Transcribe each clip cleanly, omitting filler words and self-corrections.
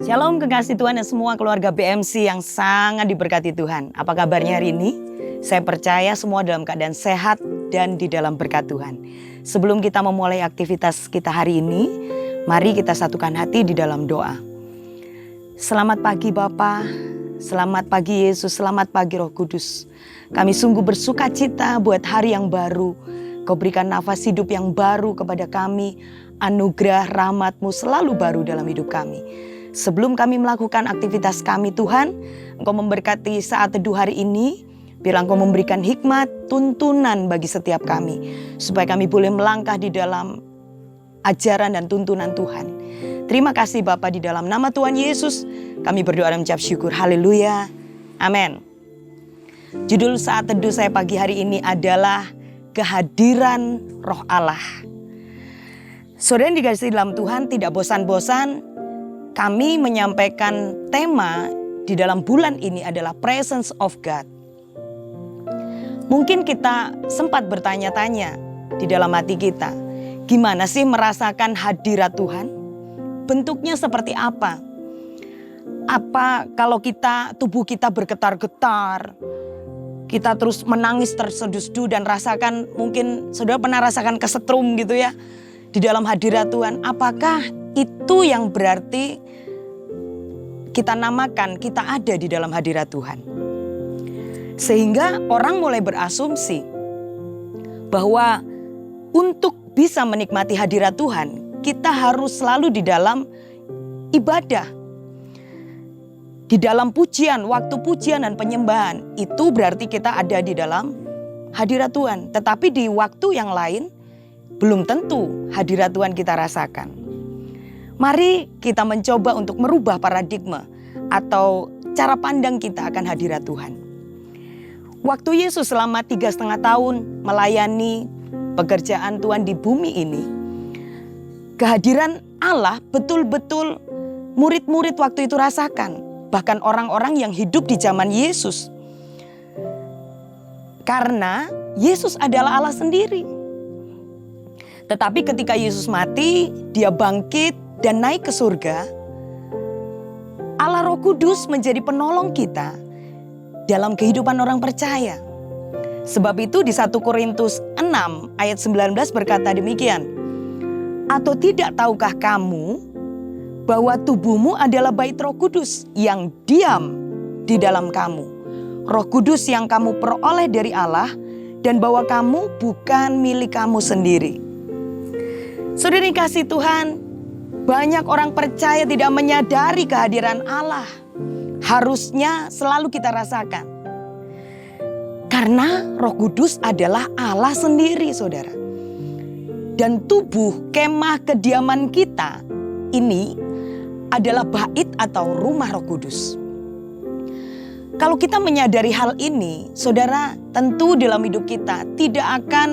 Shalom kekasih Tuhan dan semua keluarga BMC yang sangat diberkati Tuhan. Apa kabarnya hari ini? Saya percaya semua dalam keadaan sehat dan di dalam berkat Tuhan. Sebelum kita memulai aktivitas kita hari ini, mari kita satukan hati di dalam doa. Selamat pagi Bapa, selamat pagi Yesus, selamat pagi Roh Kudus. Kami sungguh bersuka cita buat hari yang baru. Kau berikan nafas hidup yang baru kepada kami. Anugerah rahmat-Mu selalu baru dalam hidup kami. Sebelum kami melakukan aktivitas kami Tuhan, Engkau memberkati saat teduh hari ini. Biar Engkau memberikan hikmat, tuntunan bagi setiap kami. Supaya kami boleh melangkah di dalam ajaran dan tuntunan Tuhan. Terima kasih Bapa, di dalam nama Tuhan Yesus kami berdoa dan mengucap syukur. Haleluya. Amin. Judul saat teduh saya pagi hari ini adalah kehadiran Roh Allah. Saudara yang dikasihi dalam Tuhan, tidak bosan-bosan kami menyampaikan tema di dalam bulan ini adalah Presence of God. Mungkin kita sempat bertanya-tanya di dalam hati kita, gimana sih merasakan hadirat Tuhan? Bentuknya seperti apa? Apa kalau tubuh kita bergetar-getar, kita terus menangis terseduh-seduh dan rasakan, mungkin saudara pernah rasakan kesetrum gitu ya, di dalam hadirat Tuhan. Apakah itu yang berarti kita namakan kita ada di dalam hadirat Tuhan? Sehingga orang mulai berasumsi bahwa untuk bisa menikmati hadirat Tuhan, kita harus selalu di dalam ibadah. Di dalam pujian, waktu pujian dan penyembahan, itu berarti kita ada di dalam hadirat Tuhan. Tetapi di waktu yang lain, belum tentu hadirat Tuhan kita rasakan. Mari kita mencoba untuk merubah paradigma atau cara pandang kita akan hadirat Tuhan. Waktu Yesus selama 3,5 tahun melayani pekerjaan Tuhan di bumi ini, kehadiran Allah betul-betul murid-murid waktu itu rasakan. Bahkan orang-orang yang hidup di zaman Yesus. Karena Yesus adalah Allah sendiri. Tetapi ketika Yesus mati, dia bangkit dan naik ke surga, Allah Roh Kudus menjadi penolong kita dalam kehidupan orang percaya. Sebab itu di 1 Korintus 6 ayat 19 berkata demikian. Atau tidak tahukah kamu bahwa tubuhmu adalah bait Roh Kudus yang diam di dalam kamu. Roh Kudus yang kamu peroleh dari Allah dan bahwa kamu bukan milik kamu sendiri. Saudara dikasihi Tuhan, banyak orang percaya tidak menyadari kehadiran Allah. Harusnya selalu kita rasakan. Karena Roh Kudus adalah Allah sendiri, saudara. Dan tubuh kemah kediaman kita ini adalah bait atau rumah Roh Kudus. Kalau kita menyadari hal ini, saudara, tentu dalam hidup kita tidak akan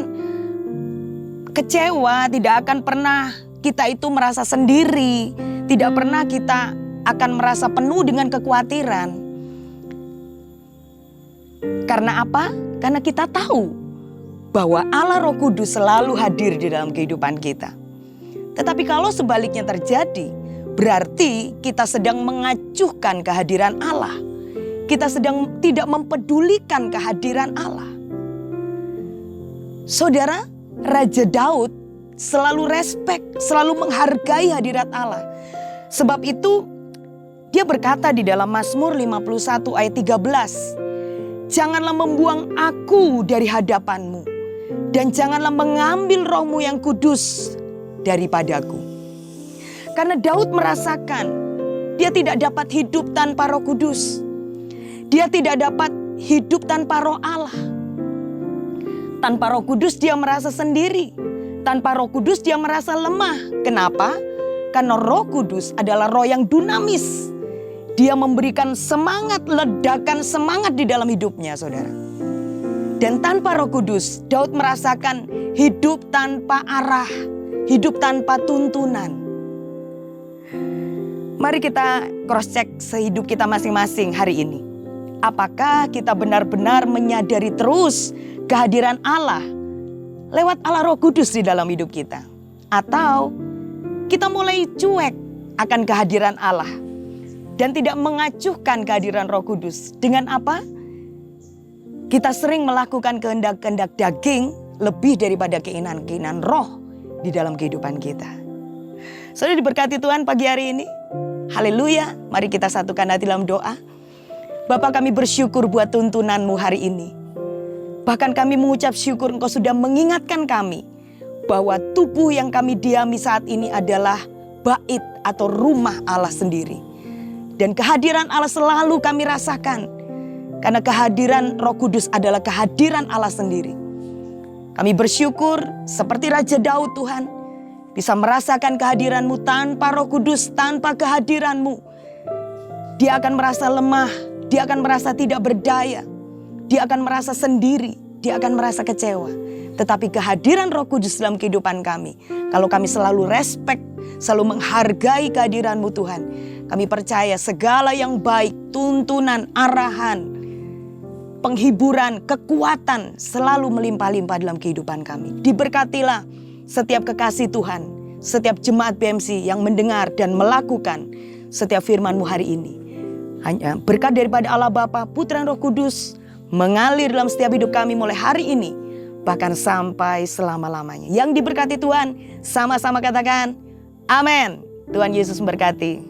kecewa, tidak akan pernah kita itu merasa sendiri, tidak pernah kita akan merasa penuh dengan kekhawatiran. Karena apa? Karena kita tahu bahwa Allah Roh Kudus selalu hadir di dalam kehidupan kita. Tetapi kalau sebaliknya terjadi, berarti kita sedang mengacuhkan kehadiran Allah. Kita sedang tidak mempedulikan kehadiran Allah. Saudara, Raja Daud selalu respek, selalu menghargai hadirat Allah. Sebab itu dia berkata di dalam Mazmur 51 ayat 13. Janganlah membuang aku dari hadapanmu. Dan janganlah mengambil rohmu yang kudus daripadaku. Karena Daud merasakan dia tidak dapat hidup tanpa Roh Kudus. Dia tidak dapat hidup tanpa Roh Allah. Tanpa Roh Kudus dia merasa sendiri. Tanpa Roh Kudus dia merasa lemah. Kenapa? Karena Roh Kudus adalah roh yang dinamis. Dia memberikan semangat, ledakan semangat di dalam hidupnya, saudara. Dan tanpa Roh Kudus, Daud merasakan hidup tanpa arah, hidup tanpa tuntunan. Mari kita cross check sehidup kita masing-masing hari ini. Apakah kita benar-benar menyadari terus kehadiran Allah lewat Allah Roh Kudus di dalam hidup kita? Atau kita mulai cuek akan kehadiran Allah? dan tidak mengacuhkan kehadiran Roh Kudus. Dengan apa? Kita sering melakukan kehendak-kehendak daging lebih daripada keinginan-keinginan roh di dalam kehidupan kita. Saudara diberkati Tuhan pagi hari ini. Haleluya. Mari kita satukan hati dalam doa. Bapa, kami bersyukur buat tuntunan-Mu hari ini. Bahkan kami mengucap syukur Engkau sudah mengingatkan kami bahwa tubuh yang kami diami saat ini adalah bait atau rumah Allah sendiri. Dan kehadiran Allah selalu kami rasakan. Karena kehadiran Roh Kudus adalah kehadiran Allah sendiri. Kami bersyukur seperti Raja Daud Tuhan. Bisa merasakan kehadiran-Mu tanpa Roh Kudus, tanpa kehadiran-Mu. Dia akan merasa lemah, dia akan merasa tidak berdaya. Dia akan merasa sendiri, dia akan merasa kecewa. Tetapi kehadiran Roh Kudus dalam kehidupan kami. Kalau kami selalu respect, selalu menghargai kehadiran-Mu Tuhan. Kami percaya segala yang baik, tuntunan, arahan, penghiburan, kekuatan selalu melimpah-limpah dalam kehidupan kami. Diberkatilah setiap kekasih Tuhan, setiap jemaat BMC yang mendengar dan melakukan setiap firman-Mu hari ini. Hanya berkat daripada Allah Bapa, Putra, dan Roh Kudus mengalir dalam setiap hidup kami mulai hari ini, bahkan sampai selama-lamanya. Yang diberkati Tuhan, sama-sama katakan, amin. Tuhan Yesus memberkati.